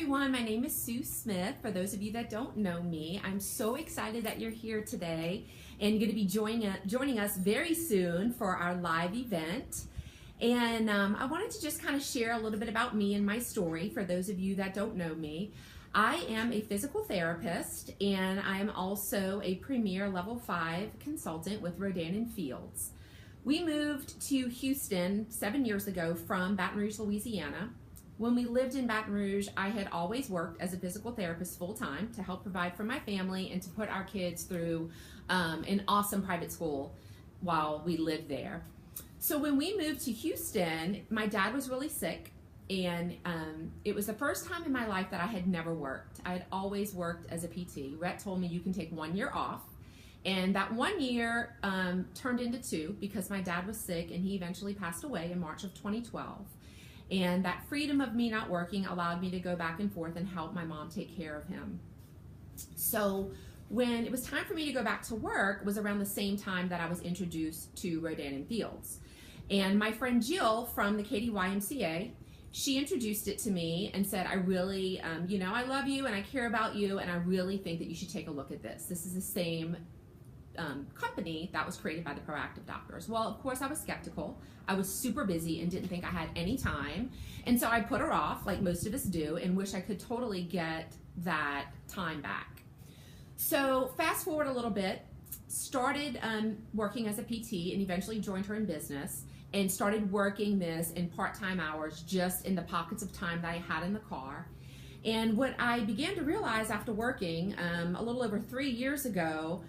everyone, my name is Sue Smith. For those of you that don't know me, I'm so excited that you're here today and going to be joining us very soon for our live event. And I wanted to just kind of share a little bit about me and my story for those of you that don't know me. I am a physical therapist and I am also a Premier Level 5 consultant with Rodan+Fields. We moved to Houston 7 years ago from Baton Rouge, Louisiana. When we lived in Baton Rouge, I had always worked as a physical therapist full-time to help provide for my family and to put our kids through an awesome private school while we lived there. So when we moved to Houston, my dad was really sick, and it was the first time in my life that I had never worked. I had always worked as a PT. Rhett told me you can take 1 year off, and that 1 year turned into 2 because my dad was sick and he eventually passed away in March of 2012. And that freedom of me not working allowed me to go back and forth and help my mom take care of him. So when it was time for me to go back to work was around the same time that I was introduced to Rodan+Fields. And my friend Jill from the YMCA, she introduced it to me and said, I really, I love you and I care about you and I really think that you should take a look at this. This is the same company that was created by the proactive doctors. Well, of course I was skeptical. I was super busy and didn't think I had any time. And so I put her off like most of us do and wish I could totally get that time back. So fast forward a little bit, started working as a PT and eventually joined her in business and started working this in part-time hours just in the pockets of time that I had in the car. And what I began to realize after working a little over 3 years ago,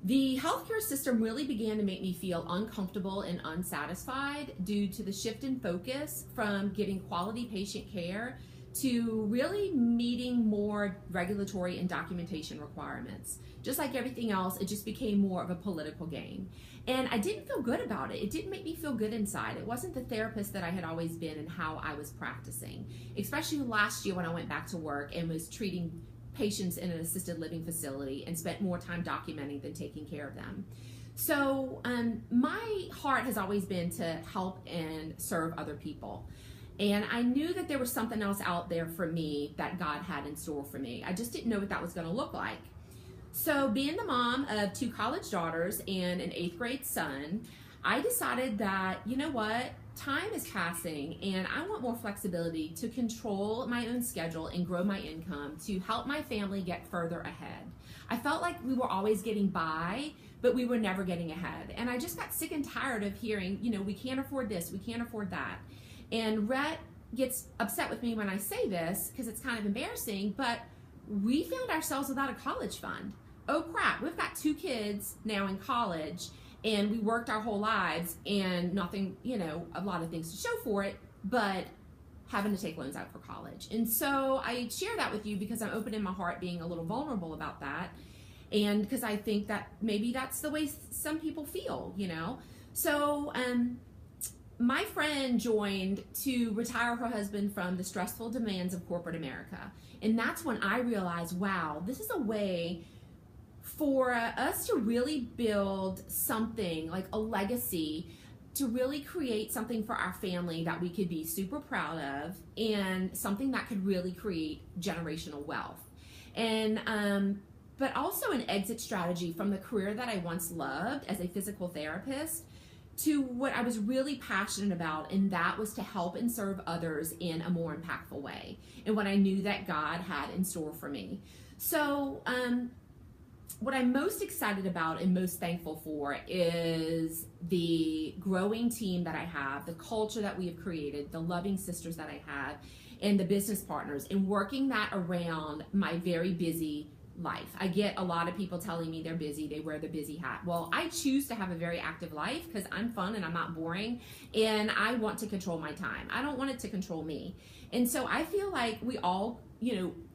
the healthcare system really began to make me feel uncomfortable and unsatisfied due to the shift in focus from getting quality patient care to really meeting more regulatory and documentation requirements. Just like everything else, it just became more of a political game. And I didn't feel good about it. It didn't make me feel good inside. It wasn't the therapist that I had always been and how I was practicing. Especially last year when I went back to work and was treating patients in an assisted living facility and spent more time documenting than taking care of them. So my heart has always been to help and serve other people. And I knew that there was something else out there for me that God had in store for me. I just didn't know what that was going to look like. So being the mom of 2 college daughters and an 8th grade son, I decided that, you know what, time is passing and I want more flexibility to control my own schedule and grow my income to help my family get further ahead. I felt like we were always getting by, but we were never getting ahead. And I just got sick and tired of hearing, we can't afford this, we can't afford that. And Rhett gets upset with me when I say this because it's kind of embarrassing, but we found ourselves without a college fund. Oh crap, we've got 2 kids now in college and we worked our whole lives and nothing, a lot of things to show for it, but having to take loans out for college. And so I share that with you because I'm open in my heart being a little vulnerable about that. And because I think that maybe that's the way some people feel, So my friend joined to retire her husband from the stressful demands of corporate America. And that's when I realized, wow, this is a way for us to really build something like a legacy, to really create something for our family that we could be super proud of and something that could really create generational wealth. And but also an exit strategy from the career that I once loved as a physical therapist to what I was really passionate about, and that was to help and serve others in a more impactful way and what I knew that God had in store for me. So what I'm most excited about and most thankful for is the growing team that I have, the culture that we have created, the loving sisters that I have, and the business partners, and working that around my very busy life. I get a lot of people telling me they're busy, they wear the busy hat. Well, I choose to have a very active life because I'm fun and I'm not boring, and I want to control my time. I don't want it to control me. And so I feel like we all,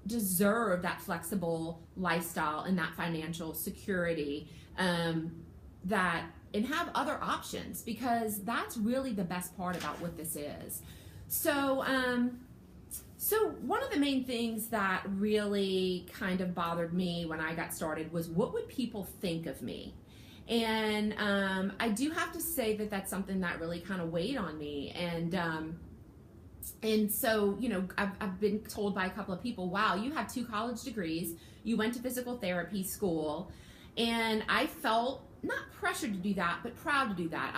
deserve that flexible lifestyle and that financial security and have other options, because that's really the best part about what this is. So one of the main things that really kind of bothered me when I got started was, what would people think of me? And I do have to say that that's something that really kind of weighed on me. And And so, you know, I've been told by a couple of people, wow, you have 2 college degrees, you went to physical therapy school, and I felt not pressured to do that, but proud to do that.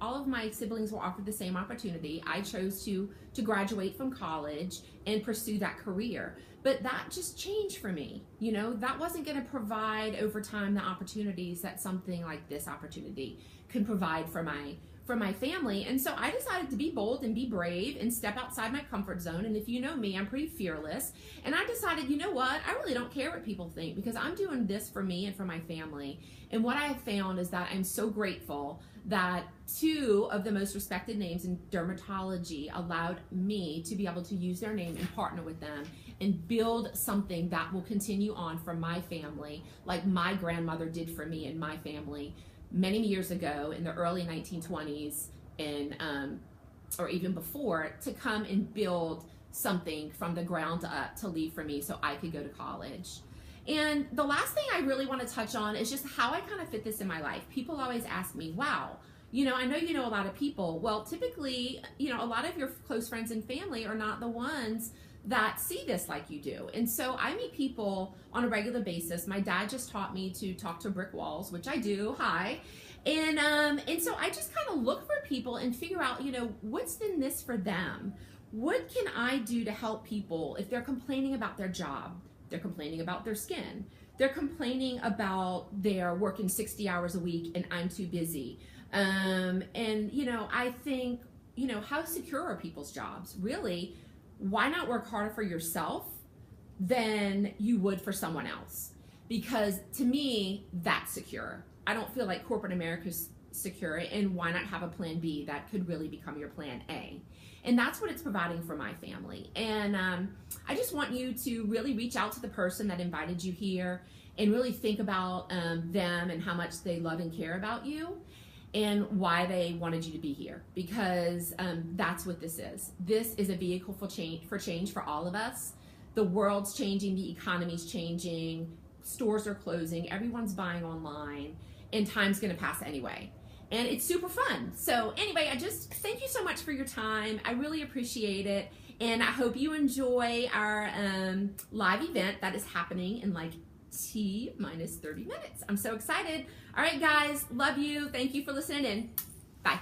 All of my siblings were offered the same opportunity. I chose to graduate from college and pursue that career. But that just changed for me. You know, that wasn't going to provide over time the opportunities that something like this opportunity can provide for my family. And so I decided to be bold and be brave and step outside my comfort zone. And if you know me, I'm pretty fearless. And I decided, you know what? I really don't care what people think, because I'm doing this for me and for my family. And what I have found is that I'm so grateful that 2 of the most respected names in dermatology allowed me to be able to use their name and partner with them and build something that will continue on for my family, like my grandmother did for me and my family many years ago in the early 1920s, and or even before, to come and build something from the ground up to leave for me so I could go to college. And the last thing I really want to touch on is just how I kind of fit this in my life. People always ask me, wow, you know, I know you know a lot of people. Well, typically, you know, a lot of your close friends and family are not the ones that see this like you do. And so I meet people on a regular basis. My dad just taught me to talk to brick walls, which I do. Hi. And so I just kind of look for people and figure out, you know, what's in this for them? What can I do to help people if they're complaining about their job? They're complaining about their skin. They're complaining about they're working 60 hours a week and I'm too busy. And, you know, I think, you know, how secure are people's jobs? Really, why not work harder for yourself than you would for someone else? Because to me, that's secure. I don't feel like corporate America's secure, and why not have a plan B that could really become your plan A? And that's what it's providing for my family. And I just want you to really reach out to the person that invited you here and really think about them and how much they love and care about you and why they wanted you to be here, because that's what this is. This is a vehicle for change for all of us. The world's changing, the economy's changing, stores are closing, everyone's buying online, and time's gonna pass anyway. And it's super fun. So anyway, I just thank you so much for your time. I really appreciate it. And I hope you enjoy our live event that is happening in like T-minus 30 minutes. I'm so excited. All right, guys, love you. Thank you for listening in. Bye.